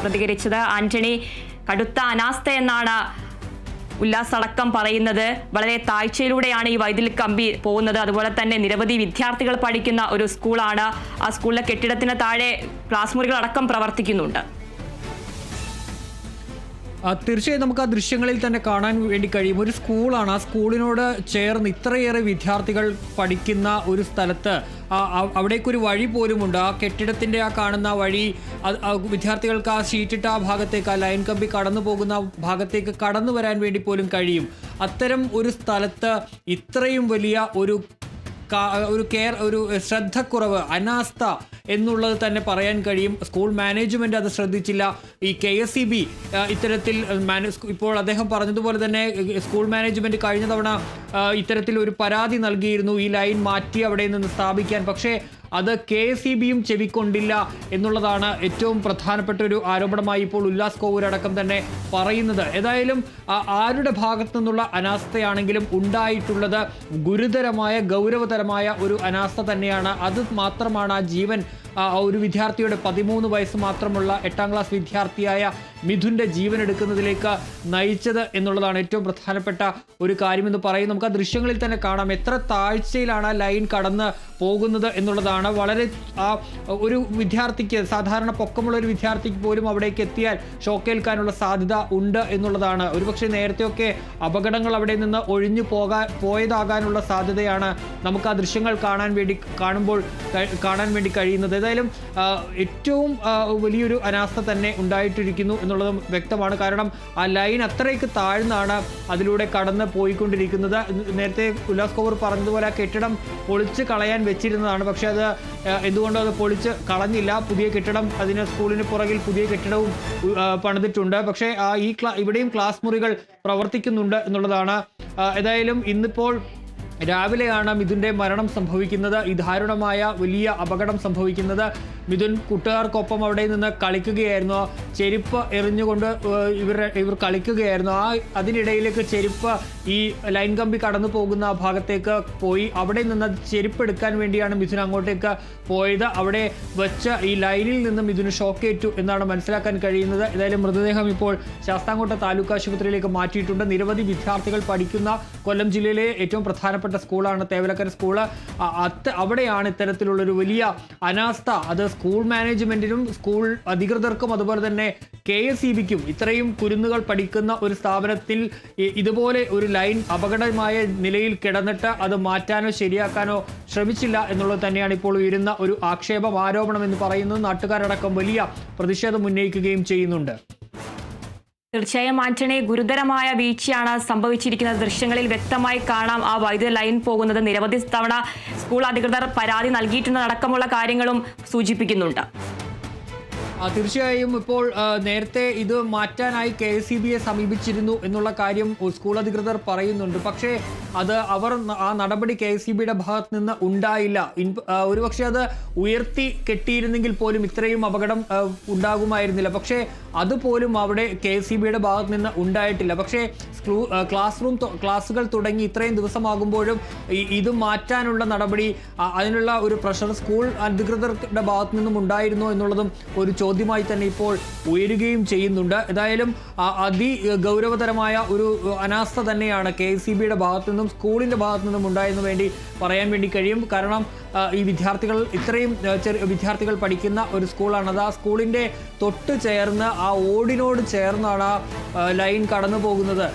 പ്രതികരിച്ചത് ആന്റണി കടുത്ത അനാസ്ഥ എന്നാണ് ഉല്ലാസ് അടക്കം പറയുന്നത്. വളരെ താഴ്ചയിലൂടെയാണ് ഈ വൈദ്യുതി കമ്പി പോകുന്നത്. അതുപോലെ തന്നെ നിരവധി വിദ്യാർത്ഥികൾ പഠിക്കുന്ന ഒരു സ്കൂളാണ്. ആ സ്കൂളിലെ കെട്ടിടത്തിന് താഴെ ക്ലാസ് മുറികൾ അടക്കം പ്രവർത്തിക്കുന്നുണ്ട്. തീർച്ചയായും നമുക്ക് ആ ദൃശ്യങ്ങളിൽ തന്നെ കാണാൻ വേണ്ടി കഴിയും. ഒരു സ്കൂളാണ്. ആ സ്കൂളിനോട് ചേർന്ന് ഇത്രയേറെ വിദ്യാർത്ഥികൾ പഠിക്കുന്ന ഒരു സ്ഥലത്ത് അവിടേക്കൊരു വഴി പോലുമുണ്ട്. ആ കെട്ടിടത്തിൻ്റെ ആ കാണുന്ന വഴി വിദ്യാർത്ഥികൾക്ക് ആ ഷീറ്റിട്ട ആ ഭാഗത്തേക്ക്, ആ ലൈൻ കമ്പി കടന്നു പോകുന്ന ഭാഗത്തേക്ക് കടന്നു വരാൻ വേണ്ടി പോലും കഴിയും. അത്തരം ഒരു സ്ഥലത്ത് ഇത്രയും വലിയ ഒരു ശ്രദ്ധക്കുറവ്, അനാസ്ഥ എന്നുള്ളത് തന്നെ പറയാൻ കഴിയും. സ്കൂൾ മാനേജ്മെൻറ്റ് അത് ശ്രദ്ധിച്ചില്ല. ഈ KSEB ഇത്തരത്തിൽ ഇപ്പോൾ അദ്ദേഹം പറഞ്ഞതുപോലെ തന്നെ സ്കൂൾ മാനേജ്മെൻറ്റ് കഴിഞ്ഞ തവണ ഇത്തരത്തിൽ ഒരു പരാതി നൽകിയിരുന്നു ഈ ലൈൻ മാറ്റി അവിടെ നിന്ന് സ്ഥാപിക്കാൻ. പക്ഷേ അത് KSEBയും ചെവിക്കൊണ്ടില്ല എന്നുള്ളതാണ് ഏറ്റവും പ്രധാനപ്പെട്ട ഒരു ആരോപണമായി ഇപ്പോൾ ഉല്ലാസ് കോവൂരടക്കം തന്നെ പറയുന്നത്. ഏതായാലും ആരുടെ ഭാഗത്തു നിന്നുള്ള അനാസ്ഥയാണെങ്കിലും ഉണ്ടായിട്ടുള്ളത് ഗുരുതരമായ ഗൗരവതരമായ ഒരു അനാസ്ഥ തന്നെയാണ്. അത് മാത്രമാണ് ആ ജീവൻ, ഒരു വിദ്യാർത്ഥിയുടെ 13 വയസ്സ് മാത്രമുള്ള 8ാം ക്ലാസ് വിദ്യാർത്ഥിയായ മിഥുൻ്റെ ജീവൻ എടുക്കുന്നതിലേക്ക് നയിച്ചത് എന്നുള്ളതാണ് ഏറ്റവും പ്രധാനപ്പെട്ട ഒരു കാര്യമെന്ന് പറയും. നമുക്ക് ആ ദൃശ്യങ്ങളിൽ തന്നെ കാണാം എത്ര താഴ്ചയിലാണ് ലൈൻ കടന്ന് പോകുന്നത് എന്നുള്ളതാണ്. വളരെ ഒരു വിദ്യാർത്ഥിക്ക്, സാധാരണ പൊക്കമുള്ള ഒരു വിദ്യാർത്ഥിക്ക് പോലും അവിടേക്ക് എത്തിയാൽ ഷോക്കേൽക്കാനുള്ള സാധ്യത ഉണ്ട് എന്നുള്ളതാണ്. ഒരുപക്ഷെ നേരത്തെയൊക്കെ അപകടങ്ങൾ അവിടെ നിന്ന് ഒഴിഞ്ഞു പോയതാകാനുള്ള സാധ്യതയാണ് നമുക്ക് ആ ദൃശ്യങ്ങൾ കാണാൻ വേണ്ടി കഴിയുന്നത്. ഏതായാലും ഏറ്റവും വലിയൊരു അനാസ്ഥ തന്നെ ഉണ്ടായിട്ടിരിക്കുന്നു എന്നുള്ളതും വ്യക്തമാണ്. കാരണം ആ ലൈൻ അത്രയ്ക്ക് താഴ്ന്നാണ് അതിലൂടെ കടന്ന് പോയിക്കൊണ്ടിരിക്കുന്നത്. നേരത്തെ ഉല്ലാസ് കോവൂർ പറഞ്ഞതുപോലെ ആ കെട്ടിടം പൊളിച്ച് കളയാൻ വെച്ചിരുന്നതാണ്. പക്ഷേ അത് എന്തുകൊണ്ടോ അത് പൊളിച്ച് കളഞ്ഞില്ല. പുതിയ കെട്ടിടം, അതിന് സ്കൂളിന് പുറകിൽ പുതിയ കെട്ടിടവും പണിതിട്ടുണ്ട്. പക്ഷേ ഇവിടെയും ക്ലാസ് മുറികൾ പ്രവർത്തിക്കുന്നുണ്ട് എന്നുള്ളതാണ്. ഏതായാലും ഇന്നിപ്പോൾ രാവിലെയാണ് മിഥുൻ്റെ മരണം സംഭവിക്കുന്നത്. ഈ ദാരുണമായ വലിയ അപകടം സംഭവിക്കുന്നത്. മിഥുൻ കൂട്ടുകാർക്കൊപ്പം അവിടെ നിന്ന് കളിക്കുകയായിരുന്നു. ചെരുപ്പ് എറിഞ്ഞുകൊണ്ട് ഇവർ കളിക്കുകയായിരുന്നു. അതിനിടയിലേക്ക് ചെരുപ്പ് ഈ ലൈൻ കമ്പി കടന്നു പോകുന്ന ഭാഗത്തേക്ക് പോയി. അവിടെ നിന്ന് ചെരുപ്പ് എടുക്കാൻ വേണ്ടിയാണ് മിഥുൻ അങ്ങോട്ടേക്ക് പോയത്. അവിടെ വെച്ച് ഈ ലൈനിൽ നിന്ന് മിഥുന് ഷോക്കേറ്റു എന്നാണ് മനസ്സിലാക്കാൻ കഴിയുന്നത്. ഏതായാലും മൃതദേഹം ഇപ്പോൾ ശാസ്താംകോട്ട താലൂക്ക് ആശുപത്രിയിലേക്ക് മാറ്റിയിട്ടുണ്ട്. നിരവധി വിദ്യാർത്ഥികൾ പഠിക്കുന്ന കൊല്ലം ജില്ലയിലെ ഏറ്റവും പ്രധാനപ്പെട്ട സ്കൂളാണ് തേവലക്കര സ്കൂള്. അവിടെയാണ് ഇത്തരത്തിലുള്ളൊരു വലിയ അനാസ്ഥ. അത് സ്കൂൾ മാനേജ്മെന്റിനും സ്കൂൾ അധികൃതർക്കും അതുപോലെ തന്നെ KSEBയ്ക്കും, ഇത്രയും കുരുന്നുകൾ പഠിക്കുന്ന ഒരു സ്ഥാപനത്തിൽ ഇതുപോലെ ഒരു ലൈൻ അപകടമായ നിലയിൽ കിടന്നിട്ട് അത് മാറ്റാനോ ശരിയാക്കാനോ ശ്രമിച്ചില്ല എന്നുള്ളത് തന്നെയാണ് ഇപ്പോൾ ഉയരുന്ന ഒരു ആരോപണം എന്ന് പറയുന്നത്. നാട്ടുകാരടക്കം വലിയ പ്രതിഷേധം ഉന്നയിക്കുകയും ചെയ്യുന്നുണ്ട്. തീർച്ചയായും ആന്റണി, ഗുരുതരമായ വീഴ്ചയാണ് സംഭവിച്ചിരിക്കുന്നത്. ദൃശ്യങ്ങളിൽ വ്യക്തമായി കാണാം ആ വൈദ്യുത ലൈൻ പോകുന്നത്. നിരവധി തവണ സ്കൂൾ അധികൃതർ പരാതി നൽകിയിട്ടുള്ളതടക്കമുള്ള കാര്യങ്ങളും സൂചിപ്പിക്കുന്നുണ്ട്. തീർച്ചയായും ഇപ്പോൾ നേരത്തെ ഇത് മാറ്റാനായി KSEBയെ സമീപിച്ചിരുന്നു എന്നുള്ള കാര്യം സ്കൂൾ അധികൃതർ പറയുന്നുണ്ട്. പക്ഷേ അവർ ആ നടപടി KSEBയുടെ ഭാഗത്ത് നിന്ന് ഉണ്ടായില്ല. ഒരുപക്ഷെ അത് ഉയർത്തി കെട്ടിയിരുന്നെങ്കിൽ പോലും ഇത്രയും അപകടം ഉണ്ടാകുമായിരുന്നില്ല. പക്ഷേ അതുപോലും അവിടെ KSEBയുടെ ഭാഗത്ത് നിന്ന് ഉണ്ടായിട്ടില്ല. പക്ഷേ ക്ലാസുകൾ തുടങ്ങി ഇത്രയും ദിവസമാകുമ്പോഴും ഇത് മാറ്റാനുള്ള നടപടി, അതിനുള്ള ഒരു പ്രഷർ സ്കൂൾ അധികൃതരുടെ ഭാഗത്തു നിന്നും ഉണ്ടായിരുന്നോ എന്നുള്ളതും ഒരു ചോദ്യമായി തന്നെ ഇപ്പോൾ ഉയരുകയും ചെയ്യുന്നുണ്ട്. ഏതായാലും അതിഗൗരവതരമായ ഒരു അനാസ്ഥ തന്നെയാണ് KSEBയുടെ ഭാഗത്തു നിന്നും സ്കൂളിൻ്റെ ഭാഗത്തു നിന്നും ഉണ്ടായെന്ന് പറയാൻ വേണ്ടി കഴിയും. കാരണം ഈ ഇത്രയും വിദ്യാർത്ഥികൾ പഠിക്കുന്ന ഒരു സ്കൂളാണ്. അത് ആ സ്കൂളിൻ്റെ തൊട്ട് ചേർന്ന്, ആ ഓടിനോട് ചേർന്നാണ് ലൈൻ കടന്നു പോകുന്നത്.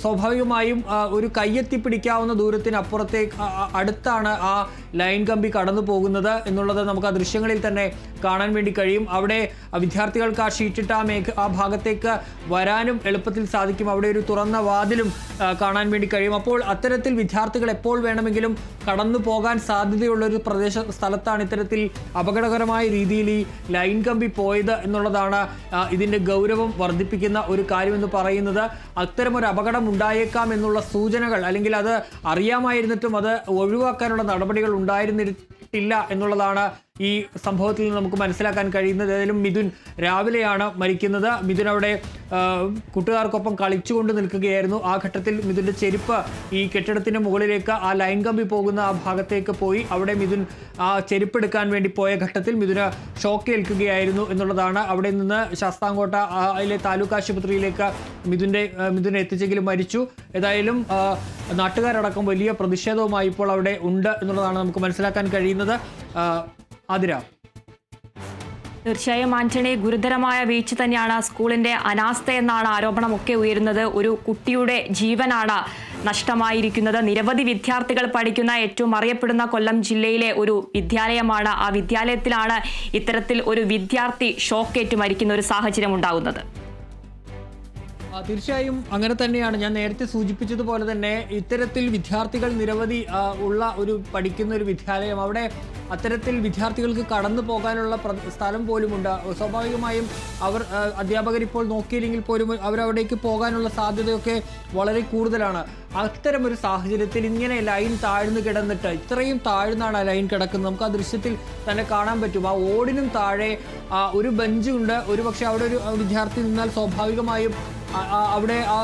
സ്വാഭാവികമായും ഒരു കയ്യെത്തി പിടിക്കാവുന്ന അടുത്താണ് ആ ലൈൻ കമ്പി കടന്നു പോകുന്നത് എന്നുള്ളത് നമുക്ക് ആ ദൃശ്യങ്ങളിൽ തന്നെ കാണാൻ വേണ്ടി കഴിയും. അവിടെ വിദ്യാർത്ഥികൾക്ക് ആ ഷീറ്റിട്ട ആ ഭാഗത്തേക്ക് വരാനും എളുപ്പത്തിൽ സാധിക്കും. അവിടെ ഒരു തുറന്ന വാതിലും കാണാൻ വേണ്ടി കഴിയും. അപ്പോൾ അത്തരത്തിൽ വിദ്യാർത്ഥികൾ എപ്പോൾ വേണമെങ്കിലും കടന്നു പോകാൻ സാധ്യതയുള്ളൊരു സ്ഥലത്താണ് ഇത്തരത്തിൽ അപകടകരമായ രീതിയിൽ ഈ ലൈൻ കമ്പി പോയത് എന്നുള്ളതാണ് ഇതിൻ്റെ ഗൗരവം വർദ്ധിപ്പിക്കുന്ന ഒരു കാര്യമെന്ന് പറയുന്നത്. അത്തരമൊരു അപകടം ഉണ്ടായേക്കാം എന്നുള്ള സൂചനകൾ, അല്ലെങ്കിൽ അത് അറിയാമായിരുന്നിട്ടും അത് ഒഴിവാക്കാനുള്ള നടപടികൾ ഉണ്ടായിരുന്നില്ല എന്നുള്ളതാണ് ഈ സംഭവത്തിൽ നിന്ന് നമുക്ക് മനസ്സിലാക്കാൻ കഴിയുന്നത്. ഏതായാലും മിഥുൻ രാവിലെയാണ് മരിക്കുന്നത്. മിഥുൻ അവിടെ കൂട്ടുകാർക്കൊപ്പം കളിച്ചുകൊണ്ട് നിൽക്കുകയായിരുന്നു. ആ ഘട്ടത്തിൽ മിഥുൻ്റെ ചെരുപ്പ് ഈ കെട്ടിടത്തിൻ്റെ മുകളിലേക്ക് ആ ലൈൻ കമ്പി പോകുന്ന ആ ഭാഗത്തേക്ക് പോയി. അവിടെ മിഥുൻ ആ ചെരുപ്പ് എടുക്കാൻ വേണ്ടി പോയ ഘട്ടത്തിൽ മിഥുന് ഷോക്ക് ഏൽക്കുകയായിരുന്നു എന്നുള്ളതാണ്. അവിടെ നിന്ന് ശാസ്താംകോട്ട അതിലെ താലൂക്ക് ആശുപത്രിയിലേക്ക് മിഥുനെ എത്തിച്ചെങ്കിലും മരിച്ചു. ഏതായാലും നാട്ടുകാരടക്കം വലിയ പ്രതിഷേധവുമായി ഇപ്പോൾ അവിടെ ഉണ്ട് എന്നുള്ളതാണ് നമുക്ക് മനസ്സിലാക്കാൻ കഴിയുന്നത്. ആതിര, തീർച്ചയായും ആന്റണി, ഗുരുതരമായ വീഴ്ച തന്നെയാണ്. സ്കൂളിന്റെ അനാസ്ഥ എന്നാണ് ആരോപണമൊക്കെ ഉയരുന്നത്. ഒരു കുട്ടിയുടെ ജീവനാണ് നഷ്ടമായിരിക്കുന്നത്. നിരവധി വിദ്യാർത്ഥികൾ പഠിക്കുന്ന ഏറ്റവും അറിയപ്പെടുന്ന കൊല്ലം ജില്ലയിലെ ഒരു വിദ്യാലയമാണ്. ആ വിദ്യാലയത്തിലാണ് ഇത്തരത്തിൽ ഒരു വിദ്യാർത്ഥി ഷോക്കേറ്റ് മരിക്കുന്ന ഒരു സാഹചര്യം ഉണ്ടാകുന്നത്. തീർച്ചയായും അങ്ങനെ തന്നെയാണ്. ഞാൻ നേരത്തെ സൂചിപ്പിച്ചതുപോലെ തന്നെ ഇത്തരത്തിൽ വിദ്യാർത്ഥികൾ നിരവധി ഉള്ള ഒരു പഠിക്കുന്ന ഒരു വിദ്യാലയം, അവിടെ അത്തരത്തിൽ വിദ്യാർത്ഥികൾക്ക് കടന്നു പോകാനുള്ള സ്ഥലം പോലുമുണ്ട്. സ്വാഭാവികമായും അധ്യാപകർ ഇപ്പോൾ നോക്കിയില്ലെങ്കിൽ പോലും അവരവിടേക്ക് പോകാനുള്ള സാധ്യതയൊക്കെ വളരെ കൂടുതലാണ്. അത്തരമൊരു സാഹചര്യത്തിൽ ഇങ്ങനെ ലൈൻ താഴ്ന്നു കിടന്നിട്ട്, ഇത്രയും താഴ്ന്നാണ് ലൈൻ കിടക്കുന്നത്. നമുക്ക് ആ ദൃശ്യത്തിൽ തന്നെ കാണാൻ പറ്റും. ആ ഓടിനും താഴെ ഒരു ബെഞ്ചുണ്ട്. ഒരു പക്ഷേ അവിടെ ഒരു വിദ്യാർത്ഥി നിന്നാൽ സ്വാഭാവികമായും അവിടെ ആ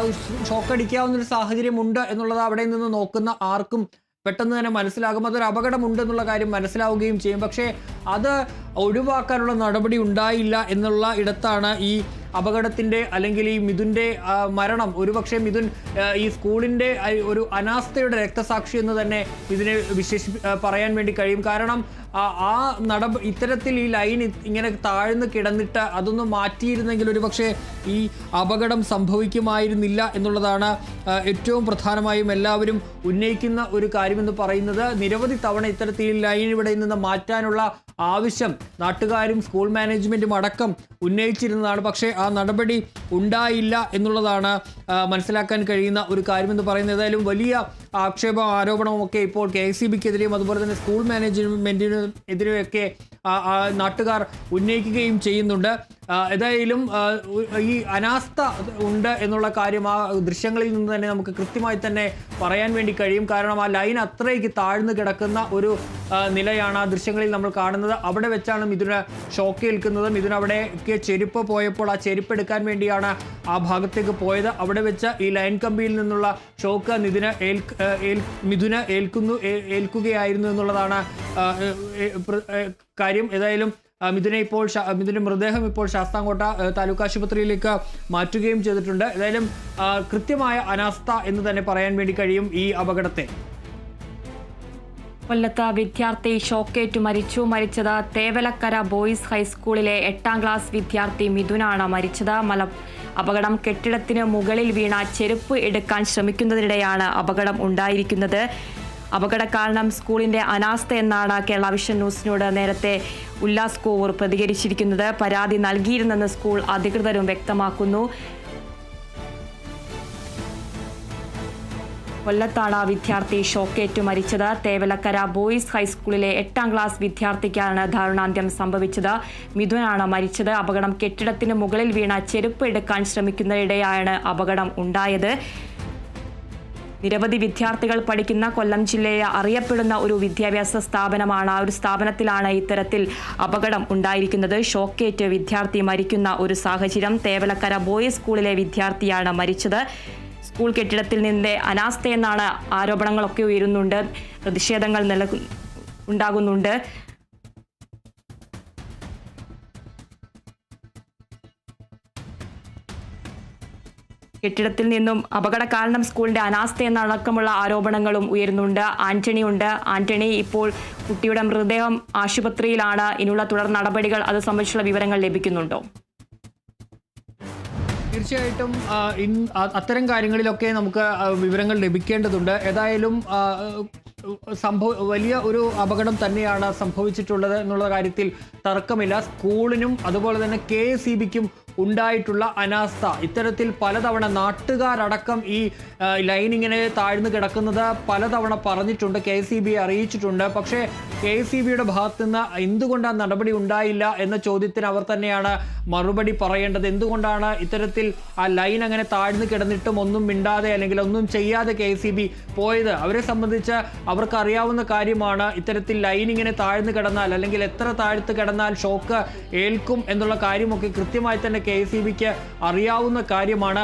ഷോക്കടിക്കാവുന്നൊരു സാഹചര്യമുണ്ട് എന്നുള്ളത് അവിടെ നിന്ന് നോക്കുന്ന ആർക്കും പെട്ടെന്ന് തന്നെ മനസ്സിലാകും. അതൊരു അപകടമുണ്ടെന്നുള്ള കാര്യം മനസ്സിലാവുകയും ചെയ്യും. പക്ഷേ അത് ഒഴിവാക്കാനുള്ള നടപടി ഉണ്ടായില്ല എന്നുള്ള ഇടത്താണ് ഈ അപകടത്തിൻ്റെ അല്ലെങ്കിൽ ഈ മിഥുൻ്റെ മരണം. ഒരുപക്ഷെ മിഥുൻ ഈ സ്കൂളിൻ്റെ ഒരു അനാസ്ഥയുടെ രക്തസാക്ഷി എന്ന് തന്നെ ഇതിനെ പറയാൻ വേണ്ടി കഴിയും. കാരണം ഇത്തരത്തിൽ ഈ ലൈൻ ഇങ്ങനെ താഴ്ന്നു കിടന്നിട്ട് അതൊന്ന് മാറ്റിയിരുന്നെങ്കിൽ ഒരുപക്ഷെ ഈ അപകടം സംഭവിക്കുമായിരുന്നില്ല എന്നുള്ളതാണ് ഏറ്റവും പ്രധാനമായും എല്ലാവരും ഉന്നയിക്കുന്ന ഒരു കാര്യമെന്ന് പറയുന്നത്. നിരവധി തവണ ഇത്തരത്തിൽ ലൈൻ ഇവിടെ നിന്ന് മാറ്റാനുള്ള ആവശ്യം നാട്ടുകാരും സ്കൂൾ മാനേജ്മെൻറ്റും അടക്കം ഉന്നയിച്ചിരുന്നതാണ്. പക്ഷേ ആ നടപടി ഉണ്ടായില്ല എന്നുള്ളതാണ് മനസ്സിലാക്കാൻ കഴിയുന്ന ഒരു കാര്യമെന്ന് പറയുന്നത്. ഏതായാലും വലിയ ആരോപണമൊക്കെ ഇപ്പോൾ KSEBക്കെതിരെയും അതുപോലെ തന്നെ സ്കൂൾ മാനേജ്മെൻറ്റിനെതിരെയൊക്കെ നാട്ടുകാർ ഉന്നയിക്കുകയും ചെയ്യുന്നുണ്ട്. ഏതായാലും ഈ അനാസ്ഥ ഉണ്ട് എന്നുള്ള കാര്യം ആ ദൃശ്യങ്ങളിൽ നിന്ന് തന്നെ നമുക്ക് കൃത്യമായി തന്നെ പറയാൻ വേണ്ടി കഴിയും. കാരണം ആ ലൈൻ അത്രയ്ക്ക് താഴ്ന്നു കിടക്കുന്ന ഒരു നിലയാണ് ആ ദൃശ്യങ്ങളിൽ നമ്മൾ കാണുന്നത്. അവിടെ വെച്ചാണ് മിഥുന് ഷോക്ക് ഏൽക്കുന്നത്. മിഥുൻ അവിടേക്ക് ചെരുപ്പ് പോയപ്പോൾ ആ ചെരുപ്പ് എടുക്കാൻ വേണ്ടിയാണ് ആ ഭാഗത്തേക്ക് പോയത്. അവിടെ വെച്ച് ഈ ലൈൻ കമ്പിയിൽ നിന്നുള്ള ഷോക്ക് മിഥുന് ഏൽക്കുകയായിരുന്നു എന്നുള്ളതാണ് കാര്യം. ഏതായാലും മിഥുന്റെ മൃതദേഹം ഇപ്പോൾ ശാസ്താംകോട്ട താലൂക്ക് ആശുപത്രിയിലേക്ക് മാറ്റുകയും ചെയ്തിട്ടുണ്ട്. ഏതായാലും കൃത്യമായ അനാസ്ഥ എന്ന് തന്നെ പറയാൻ വേണ്ടി കഴിയും ഈ അപകടത്തെ. കൊല്ലത്ത് വിദ്യാർത്ഥി ഷോക്കേറ്റു മരിച്ചത് തേവലക്കര ബോയ്സ് ഹൈസ്കൂളിലെ 8ാം ക്ലാസ് വിദ്യാർത്ഥി മിഥുനാണ് മരിച്ചത്. അപകടം കെട്ടിടത്തിന് മുകളിൽ വീണ ചെരുപ്പ് എടുക്കാൻ ശ്രമിക്കുന്നതിനിടെയാണ് അപകടം ഉണ്ടായിരിക്കുന്നത്. അപകട കാരണം സ്കൂളിന്റെ അനാസ്ഥ എന്നാണ് കേരള വിഷൻ ന്യൂസിനോട് നേരത്തെ ഉല്ലാസ് കോവൂർ പ്രതികരിച്ചിരിക്കുന്നത്. പരാതി നൽകിയിരുന്നെന്ന് സ്കൂൾ അധികൃതരും വ്യക്തമാക്കുന്നു. കൊല്ലത്താണ് വിദ്യാർത്ഥി ഷോക്കേറ്റു മരിച്ചത്. തേവലക്കര ബോയ്സ് ഹൈസ്കൂളിലെ 8ാം ക്ലാസ് വിദ്യാർത്ഥിക്കാണ് ദാരുണാന്ത്യം സംഭവിച്ചത്. മിഥുനാണ് മരിച്ചത്. അപകടം കെട്ടിടത്തിന് മുകളിൽ വീണ ചെരുപ്പ് എടുക്കാൻ ശ്രമിക്കുന്നതിനിടെയാണ് അപകടം ഉണ്ടായത്. നിരവധി വിദ്യാർത്ഥികൾ പഠിക്കുന്ന കൊല്ലം ജില്ലയെ അറിയപ്പെടുന്ന ഒരു വിദ്യാഭ്യാസ സ്ഥാപനമാണ്. ആ ഒരു സ്ഥാപനത്തിലാണ് ഇത്തരത്തിൽ അപകടം ഉണ്ടായിരിക്കുന്നത്. ഷോക്കേറ്റ് വിദ്യാർത്ഥി മരിക്കുന്ന ഒരു സാഹചര്യം. തേവലക്കര ബോയ്സ് സ്കൂളിലെ വിദ്യാർത്ഥിയാണ് മരിച്ചത്. സ്കൂൾ കെട്ടിടത്തിൽ നിന്ന് അനാസ്ഥയെന്നാണ് ആരോപണങ്ങളൊക്കെ ഉയരുന്നുണ്ട്. പ്രതിഷേധങ്ങൾ ഉണ്ടാകുന്നുണ്ട്. കെട്ടിടത്തിൽ നിന്നും അപകട കാരണം സ്കൂളിന്റെ അനാസ്ഥ എന്നടക്കമുള്ള ആരോപണങ്ങളും ഉയരുന്നുണ്ട്. ആന്റണി, ഇപ്പോൾ കുട്ടിയുടെ മൃതദേഹം ആശുപത്രിയിലാണ്. ഇനിയുള്ള തുടർ നടപടികൾ അത് സംബന്ധിച്ചുള്ള വിവരങ്ങൾ ലഭിക്കുന്നുണ്ടോ? തീർച്ചയായിട്ടും അത്തരം കാര്യങ്ങളിലൊക്കെ നമുക്ക് വിവരങ്ങൾ ലഭിക്കേണ്ടതുണ്ട്. ഏതായാലും വലിയ ഒരു അപകടം തന്നെയാണ് സംഭവിച്ചിട്ടുള്ളത് എന്നുള്ള കാര്യത്തിൽ തർക്കമില്ല. സ്കൂളിനും അതുപോലെ തന്നെ KSEBക്കും ഉണ്ടായിട്ടുള്ള അനാസ്ഥ. ഇത്തരത്തിൽ പലതവണ നാട്ടുകാരടക്കം ഈ ലൈൻ ഇങ്ങനെ താഴ്ന്നു കിടക്കുന്നത് പലതവണ പറഞ്ഞിട്ടുണ്ട്, KSEB അറിയിച്ചിട്ടുണ്ട്. പക്ഷേ KSEBയുടെ ഭാഗത്തു നിന്ന് എന്തുകൊണ്ടാണ് നടപടി ഉണ്ടായില്ല എന്ന ചോദ്യത്തിന് അവർ തന്നെയാണ് മറുപടി പറയേണ്ടത്. എന്തുകൊണ്ടാണ് ഇത്തരത്തിൽ ആ ലൈൻ അങ്ങനെ താഴ്ന്നു കിടന്നിട്ടും ഒന്നും മിണ്ടാതെ അല്ലെങ്കിൽ ഒന്നും ചെയ്യാതെ KSEB പോയത്? അവരെ സംബന്ധിച്ച് അവർക്ക് അറിയാവുന്ന കാര്യമാണ്, ഇത്തരത്തിൽ ലൈൻ ഇങ്ങനെ താഴ്ന്നു കിടന്നാൽ അല്ലെങ്കിൽ എത്ര താഴ്ത്ത് കിടന്നാൽ ഷോക്ക് ഏൽക്കും എന്നുള്ള കാര്യമൊക്കെ കൃത്യമായി തന്നെ KSEBക്ക് അറിയാവുന്ന കാര്യമാണ്.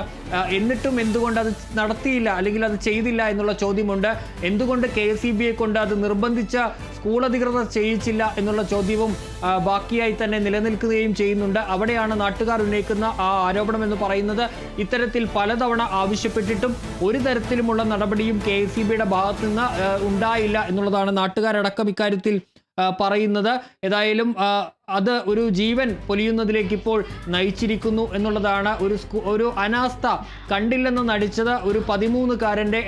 എന്നിട്ടും എന്തുകൊണ്ട് അത് നടത്തിയില്ല അല്ലെങ്കിൽ അത് ചെയ്തില്ല എന്നുള്ള ചോദ്യമുണ്ട്. എന്തുകൊണ്ട് KSEBയെ കൊണ്ട് അത് നിർബന്ധിച്ച സ്കൂൾ അധികൃതർ ചെയ്യിച്ചില്ല എന്നുള്ള ചോദ്യവും ബാക്കിയായി തന്നെ നിലനിൽക്കുകയും ചെയ്യുന്നുണ്ട്. അവിടെയാണ് നാട്ടുകാർ ഉന്നയിക്കുന്ന ആ ആരോപണം എന്ന് പറയുന്നത്. ഇത്തരത്തിൽ പലതവണ ആവശ്യപ്പെട്ടിട്ടും ഒരു തരത്തിലുമുള്ള നടപടിയും KSEBയുടെ ഭാഗത്തു നിന്ന് ഉണ്ടായില്ല എന്നുള്ളതാണ് നാട്ടുകാരടക്കം ഇക്കാര്യത്തിൽ പറയുന്നത്. ഏതായാലും അത് ഒരു ജീവൻ പൊലിയുന്നതിലേക്ക് ഇപ്പോൾ നയിച്ചിരിക്കുന്നു എന്നുള്ളതാണ്. ഒരു അനാസ്ഥ കണ്ടില്ലെന്ന് നടിച്ചത് ഒരു 13-കാരൻ്റെ